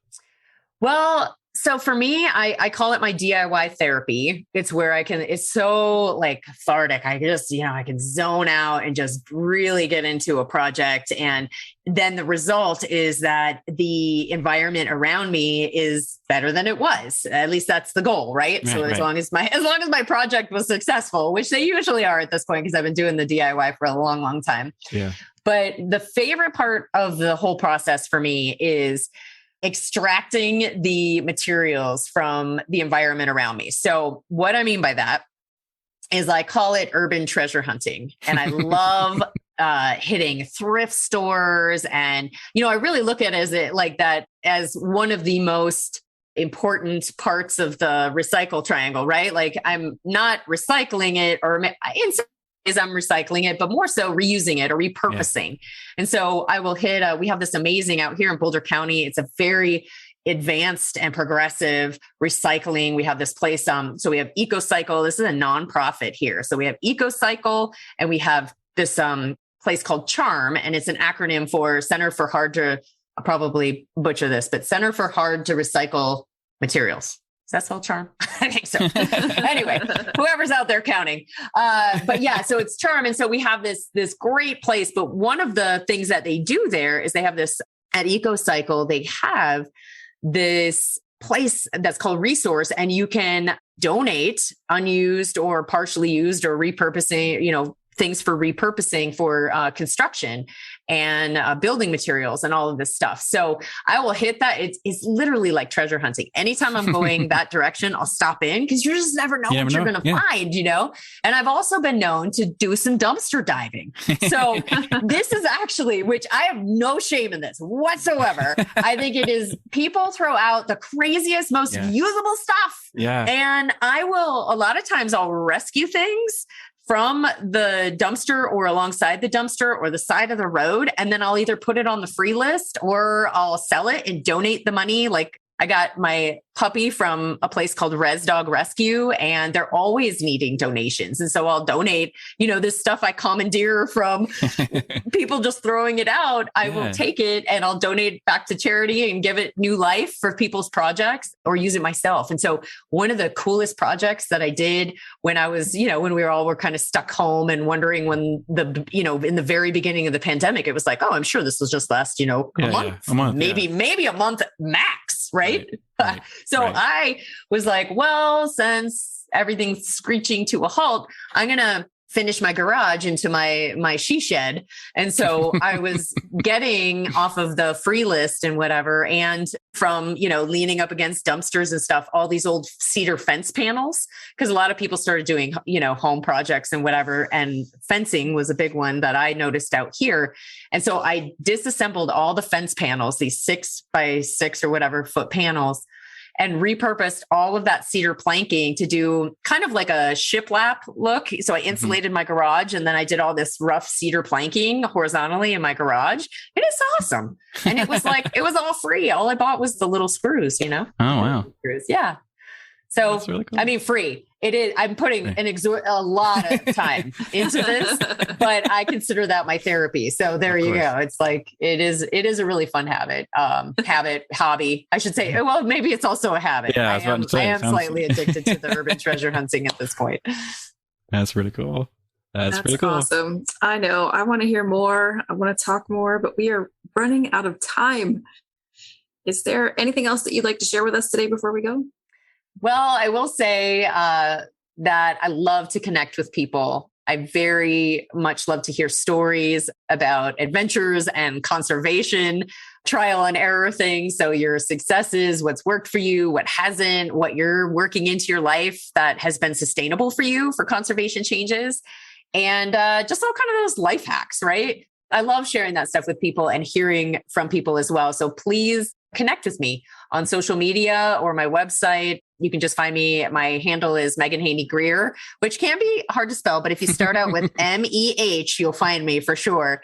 [SPEAKER 3] Well, so for me, I call it my DIY therapy. It's where it's so like cathartic. I just, I can zone out and just really get into a project. And then the result is that the environment around me is better than it was. At least that's the goal, right? So as long as my project was successful, which they usually are at this point, because I've been doing the DIY for a long, long time.
[SPEAKER 1] Yeah.
[SPEAKER 3] But the favorite part of the whole process for me is extracting the materials from the environment around me. So what I mean by that is I call it urban treasure hunting. And I love hitting thrift stores. And, I really look at it as one of the most important parts of the recycle triangle, right? Like, I'm not recycling it, or in some ways I'm recycling it, but more so reusing it or repurposing. Yeah. And so I will hit, we have this amazing out here in Boulder County. It's a very advanced and progressive recycling. We have this place. So we have EcoCycle. This is a nonprofit here. So we have EcoCycle, and we have this place called CHARM, and it's an acronym for Center for Hard to, I'll probably butcher this, but Center for Hard to Recycle Materials. Is that spelled charm? I think so. Anyway, whoever's out there counting. But yeah, so it's CHARM. And so we have this great place. But one of the things that they do there is they have this, at EcoCycle, they have this place that's called Resource, and you can donate unused or partially used or repurposing, things for repurposing for construction and building materials and all of this stuff. So I will hit that. It's literally like treasure hunting. Anytime I'm going that direction, I'll stop in, because you just never know what you're going to find, And I've also been known to do some dumpster diving. So this is actually, which I have no shame in this whatsoever. I think it is, people throw out the craziest, most usable stuff.
[SPEAKER 1] Yeah.
[SPEAKER 3] And a lot of times I'll rescue things from the dumpster or alongside the dumpster or the side of the road. And then I'll either put it on the free list or I'll sell it and donate the money, like I got my puppy from a place called Res Dog Rescue, and they're always needing donations. And so I'll donate, this stuff I commandeer from people just throwing it out. I will take it and I'll donate back to charity and give it new life for people's projects or use it myself. And so one of the coolest projects that I did when I was, when we were kind of stuck home and wondering when in the very beginning of the pandemic, it was like, oh, I'm sure this will just last, a month, maybe a month max. Right. So I was like, well, since everything's screeching to a halt, I'm going to finish my garage into my she shed. And so I was getting off of the free list and whatever. And from, leaning up against dumpsters and stuff, all these old cedar fence panels, because a lot of people started doing, home projects and whatever. And fencing was a big one that I noticed out here. And so I disassembled all the fence panels, these 6x6 or whatever foot panels, and repurposed all of that cedar planking to do kind of like a shiplap look. So I insulated my garage, and then I did all this rough cedar planking horizontally in my garage. And it's awesome. And it was it was all free. All I bought was the little screws,
[SPEAKER 1] Oh, wow.
[SPEAKER 3] Screws. Yeah. So, that's really cool. I mean, free. It is. I'm putting a lot of time into this, but I consider that my therapy. So there you go. It's it is a really fun hobby. I should say. Well, maybe it's also a habit.
[SPEAKER 1] Yeah,
[SPEAKER 3] I am slightly addicted to the urban treasure hunting at this point.
[SPEAKER 1] That's pretty cool. That's pretty cool.
[SPEAKER 4] Awesome. I know. I want to hear more. I want to talk more, but we are running out of time. Is there anything else that you'd like to share with us today before we go?
[SPEAKER 3] Well, I will say that I love to connect with people. I very much love to hear stories about adventures and conservation, trial and error things. So your successes, what's worked for you, what hasn't, what you're working into your life that has been sustainable for you for conservation changes, and just all kind of those life hacks, right? I love sharing that stuff with people and hearing from people as well. So please connect with me on social media or my website. You can just find me. My handle is Mehgan Heaney-Grier, which can be hard to spell, but if you start out with MEH, you'll find me for sure.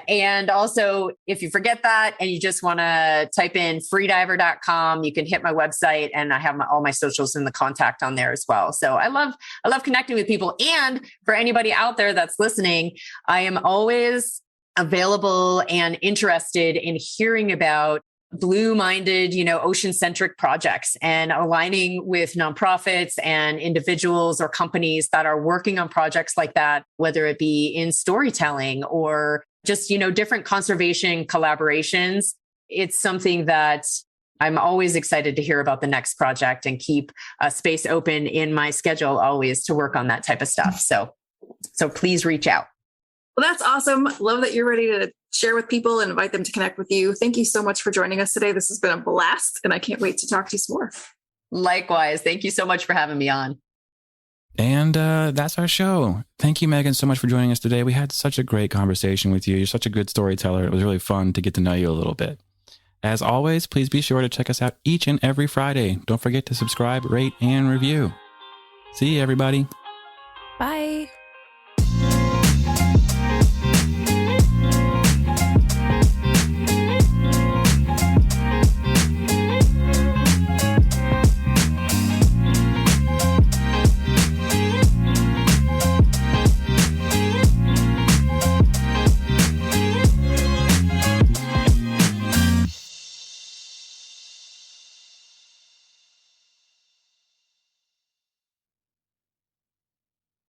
[SPEAKER 3] And also, if you forget that and you just want to type in freediver.com, you can hit my website, and I have all my socials in the contact on there as well. So I love connecting with people. And for anybody out there that's listening, I am always available and interested in hearing about blue-minded, ocean-centric projects and aligning with nonprofits and individuals or companies that are working on projects like that, whether it be in storytelling or just, different conservation collaborations. It's something that I'm always excited to hear about the next project and keep a space open in my schedule always to work on that type of stuff. So please reach out.
[SPEAKER 4] Well, that's awesome. Love that you're ready to share with people and invite them to connect with you. Thank you so much for joining us today. This has been a blast, and I can't wait to talk to you some more.
[SPEAKER 3] Likewise. Thank you so much for having me on.
[SPEAKER 1] And that's our show. Thank you, Mehgan, so much for joining us today. We had such a great conversation with you. You're such a good storyteller. It was really fun to get to know you a little bit. As always, please be sure to check us out each and every Friday. Don't forget to subscribe, rate, and review. See you, everybody.
[SPEAKER 2] Bye.